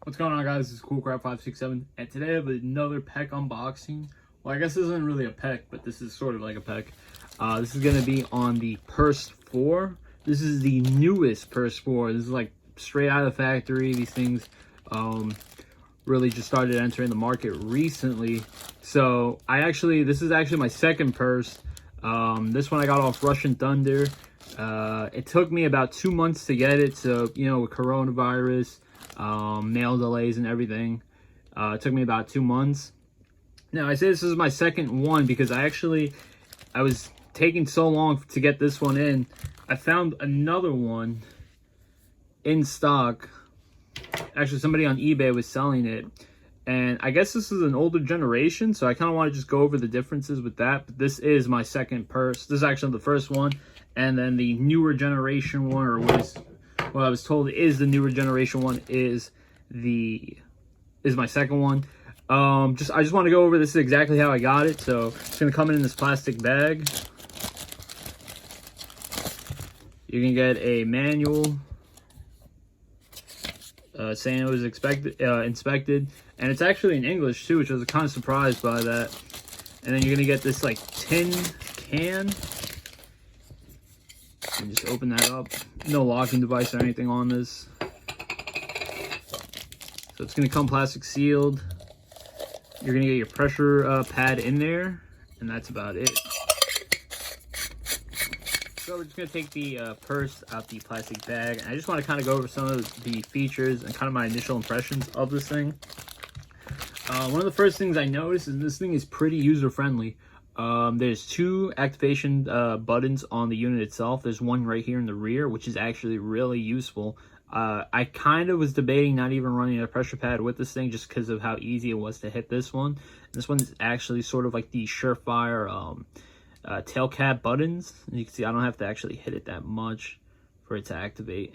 What's going on, guys? This is CoolCrap567, and today I have another PEC unboxing. Well, I guess this isn't really a PEC, but this is sort of like a PEC. This is going to be on the Perst 4. This is the newest Perst 4. This is like straight out of the factory. These things really just started entering the market recently. So this is actually my second Perst. This one I got off Russian Thunder. It took me about 2 months to get it. So, you know, with coronavirus, mail delays and everything, it took me about 2 months. Now I say this is my second one because I was taking so long to get this one in. I found another one in stock. Actually, somebody on eBay was selling it, and I guess this is an older generation, so I kind of want to just go over the differences with that. But this is my second Perst. This is actually the first one, and then the newer generation one, or what I was told is the newer generation one, is my second one. I just want to go over this is exactly how I got it. So it's gonna come in this plastic bag. You can get a manual saying it was inspected, and it's actually in English too, which I was kind of surprised by that. And then you're gonna get this like tin can. And just open that up. No locking device or anything on this. So it's going to come plastic sealed. You're going to get your pressure pad in there, and that's about it. So we're just going to take the Perst out the plastic bag, and I just want to kind of go over some of the features and kind of my initial impressions of this thing. One of the first things I noticed is this thing is pretty user-friendly. There's two activation buttons on the unit itself. There's one right here in the rear, which is actually really useful. I kind of was debating not even running a pressure pad with this thing just because of how easy it was to hit this one. This one is actually sort of like the surefire tail cap buttons. And you can see I don't have to actually hit it that much for it to activate.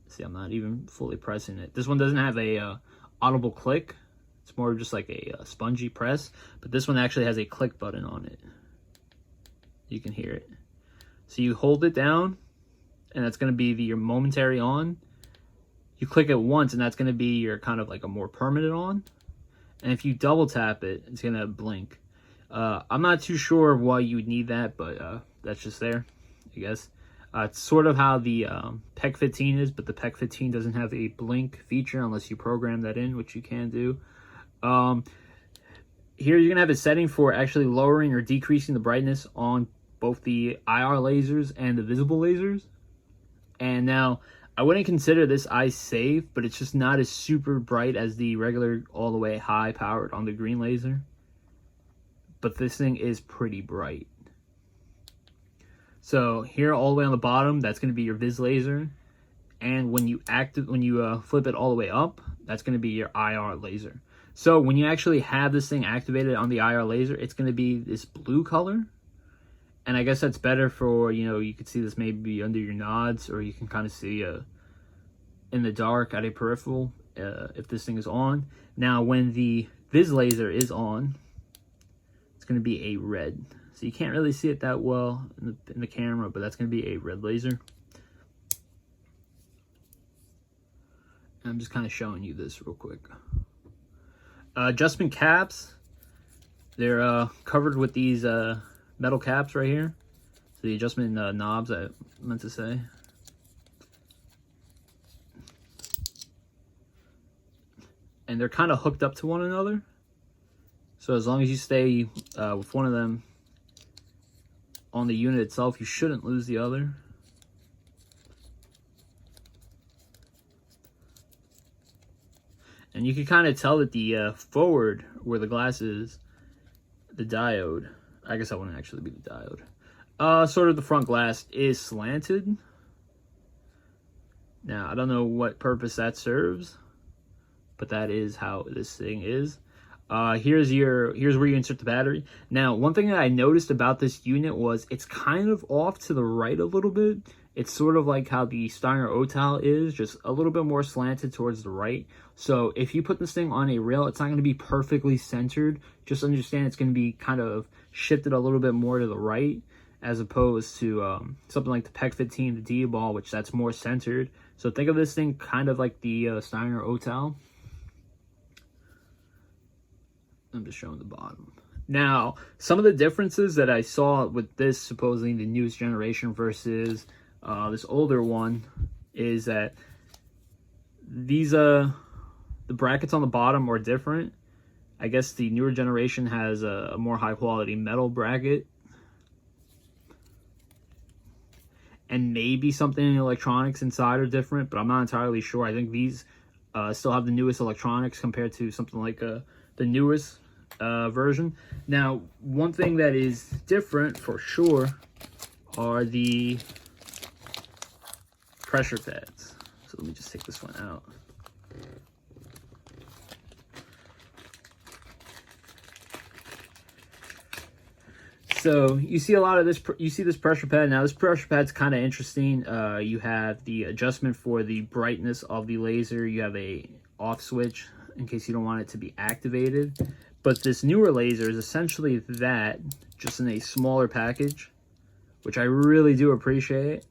See, I'm not even fully pressing it. This one doesn't have a audible click. It's more just like a spongy press, but this one actually has a click button on it. You can hear it. So you hold it down, and that's going to be your momentary on. You click it once, and that's going to be your kind of like a more permanent on. And if you double tap it, it's going to blink. I'm not too sure why you would need that, but that's just there, I guess. It's sort of how the PEC 15 is, but the PEC 15 doesn't have a blink feature unless you program that in, which you can do. Here you're gonna have a setting for actually lowering or decreasing the brightness on both the IR lasers and the visible lasers. And now I wouldn't consider this eye safe, but it's just not as super bright as the regular all the way high powered on the green laser. But this thing is pretty bright. So here all the way on the bottom, that's going to be your vis laser, and when you flip it all the way up, that's going to be your IR laser. So when you actually have this thing activated on the IR laser, it's going to be this blue color, and I guess that's better for, you know, you could see this maybe under your nods, or you can kind of see in the dark at a peripheral if this thing is on. Now when the vis laser is on, it's going to be a red. So you can't really see it that well in the camera, but that's going to be a red laser. And I'm just kind of showing you this real quick. Adjustment caps. They're covered with these metal caps right here. So the adjustment knobs, I meant to say. And they're kind of hooked up to one another. So as long as you stay with one of them on the unit itself, you shouldn't lose the other. And you can kind of tell that the forward, where the glass is, the diode, I guess that wouldn't actually be the diode, sort of the front glass is slanted. Now, I don't know what purpose that serves, but that is how this thing is. Here's where you insert the battery. Now, one thing that I noticed about this unit was it's kind of off to the right a little bit. It's sort of like how the Steiner Otal is, just a little bit more slanted towards the right. So if you put this thing on a rail, it's not going to be perfectly centered. Just understand it's going to be kind of shifted a little bit more to the right, as opposed to something like the PEC 15, the D ball, which that's more centered. So think of this thing kind of like the Steiner Otal. I'm just showing the bottom. Now, some of the differences that I saw with this, supposedly the newest generation versus this older one, is that these the brackets on the bottom are different. I guess the newer generation has a more high quality metal bracket, and maybe something in the electronics inside are different, but I'm not entirely sure. I think these still have the newest electronics compared to something like the newest version. Now, one thing that is different for sure are the pressure pads. So let me just take this one out. So you see a lot of this, you see this pressure pad. Now this pressure pad's kind of interesting. You have the adjustment for the brightness of the laser. You have a off switch in case you don't want it to be activated. But this newer laser is essentially that, just in a smaller package, which I really do appreciate.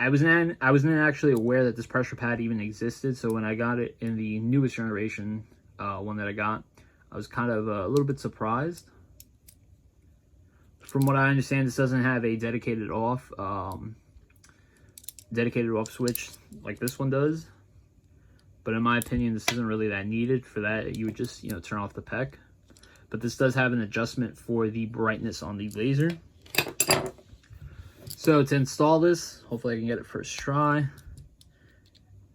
I wasn't actually aware that this pressure pad even existed, so when I got it in the newest generation, one that I got, I was kind of a little bit surprised. From what I understand, this doesn't have a dedicated off switch like this one does. But in my opinion, this isn't really that needed. For that, you would just, turn off the PEC. But this does have an adjustment for the brightness on the laser. So to install this, hopefully I can get it first try.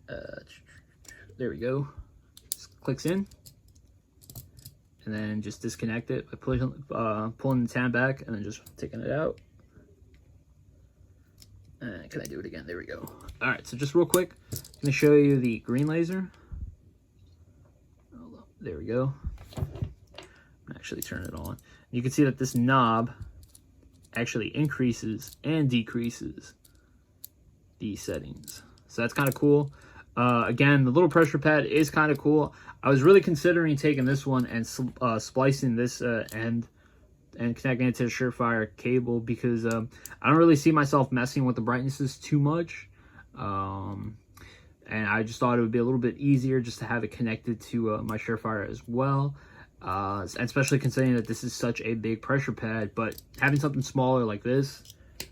There we go. Just clicks in. And then just disconnect it by pulling the tab back and then just taking it out. Can I do it again? There we go. All right, so just real quick, I'm going to show you the green laser. There we go. Actually turn it on. You can see that this knob actually increases and decreases the settings. So that's kind of cool. Again, the little pressure pad is kind of cool. I was really considering taking this one and splicing this end and connecting it to the Surefire cable, because I don't really see myself messing with the brightnesses too much. And I just thought it would be a little bit easier just to have it connected to my Surefire as well. And especially considering that this is such a big pressure pad, but having something smaller like this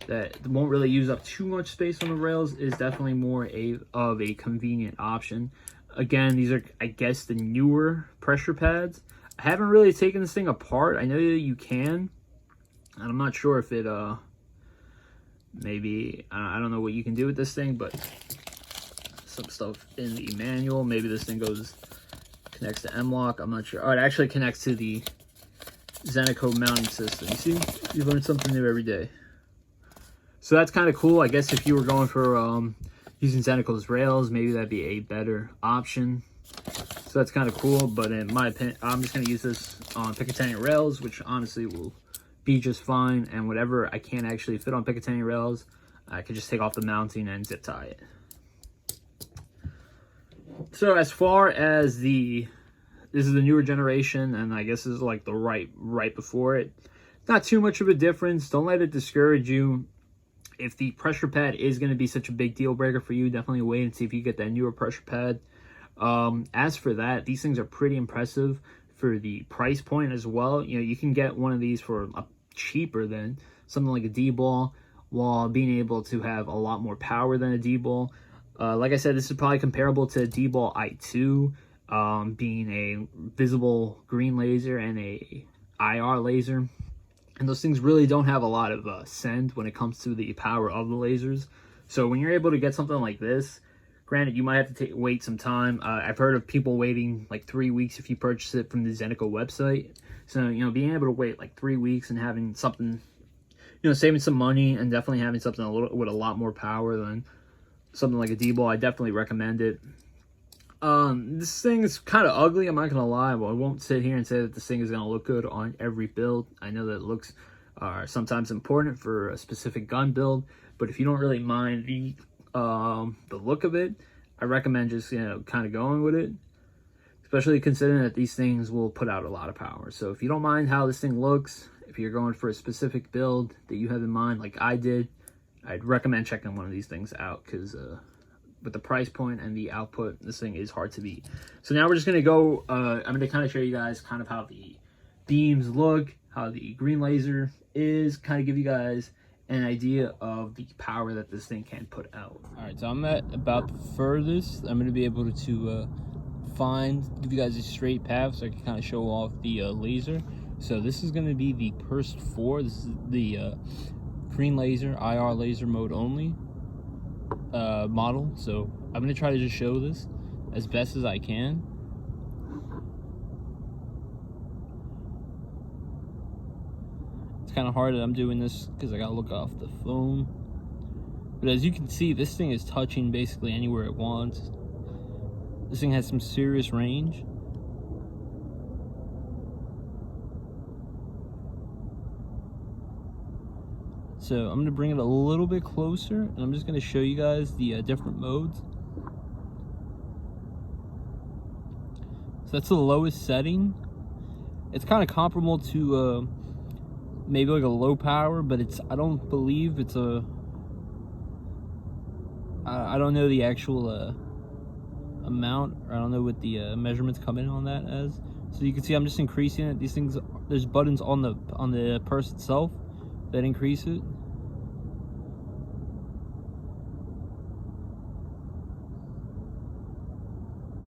that won't really use up too much space on the rails is definitely more of a convenient option. Again, these are, I guess, the newer pressure pads. I haven't really taken this thing apart. I know that you can, and I'm not sure if it, maybe, I don't know what you can do with this thing, but some stuff in the manual. Maybe this thing connects to M-Lock. I'm not sure. Oh, it actually connects to the Zeneco mounting system. You see? You learn something new every day. So that's kind of cool. I guess if you were going for using Zeneco's rails, maybe that'd be a better option. So that's kind of cool. But in my opinion, I'm just going to use this on Picatinny rails, which honestly will be just fine. And whatever I can't actually fit on Picatinny rails, I could just take off the mounting and zip tie it. So as far as this is the newer generation, and I guess this is like the right before it. Not too much of a difference. Don't let it discourage you. If the pressure pad is going to be such a big deal breaker for you, definitely wait and see if you get that newer pressure pad. As for that, these things are pretty impressive for the price point as well. You can get one of these for cheaper than something like a D-ball, while being able to have a lot more power than a D-ball. Like I said, this is probably comparable to a D-ball i2, being a visible green laser and a IR laser. And those things really don't have a lot of send when it comes to the power of the lasers. So when you're able to get something like this, granted, you might have to wait some time. I've heard of people waiting like 3 weeks if you purchase it from the Zeneco website. So, being able to wait like 3 weeks and having something, saving some money and definitely having something with a lot more power than something like a D-ball, I definitely recommend it. This thing is kind of ugly, I'm not going to lie, but I won't sit here and say that this thing is going to look good on every build. I know that looks are sometimes important for a specific gun build, but if you don't really mind the look of it, I recommend just, kind of going with it, especially considering that these things will put out a lot of power. So if you don't mind how this thing looks, if you're going for a specific build that you have in mind, like I did, I'd recommend checking one of these things out, because with the price point and the output, this thing is hard to beat. So now we're just gonna go, I'm gonna kind of show you guys kind of how the beams look, how the green laser is, kind of give you guys an idea of the power that this thing can put out. All right, so I'm at about the furthest I'm gonna be able to give you guys a straight path so I can kind of show off the laser. So this is gonna be the Perst 4. This is the green laser, IR laser mode only model. So I'm gonna try to just show this as best as I can. It's kind of hard that I'm doing this because I gotta look off the phone, but as you can see, this thing is touching basically anywhere it wants. This thing has some serious range. So I'm gonna bring it a little bit closer, and I'm just gonna show you guys the different modes. So that's the lowest setting. It's kind of comparable to maybe like a low power, but I don't believe it's a, I don't know the actual amount, or I don't know what the measurements come in on that as. So you can see I'm just increasing it. These things, there's buttons on the purse itself that increase it.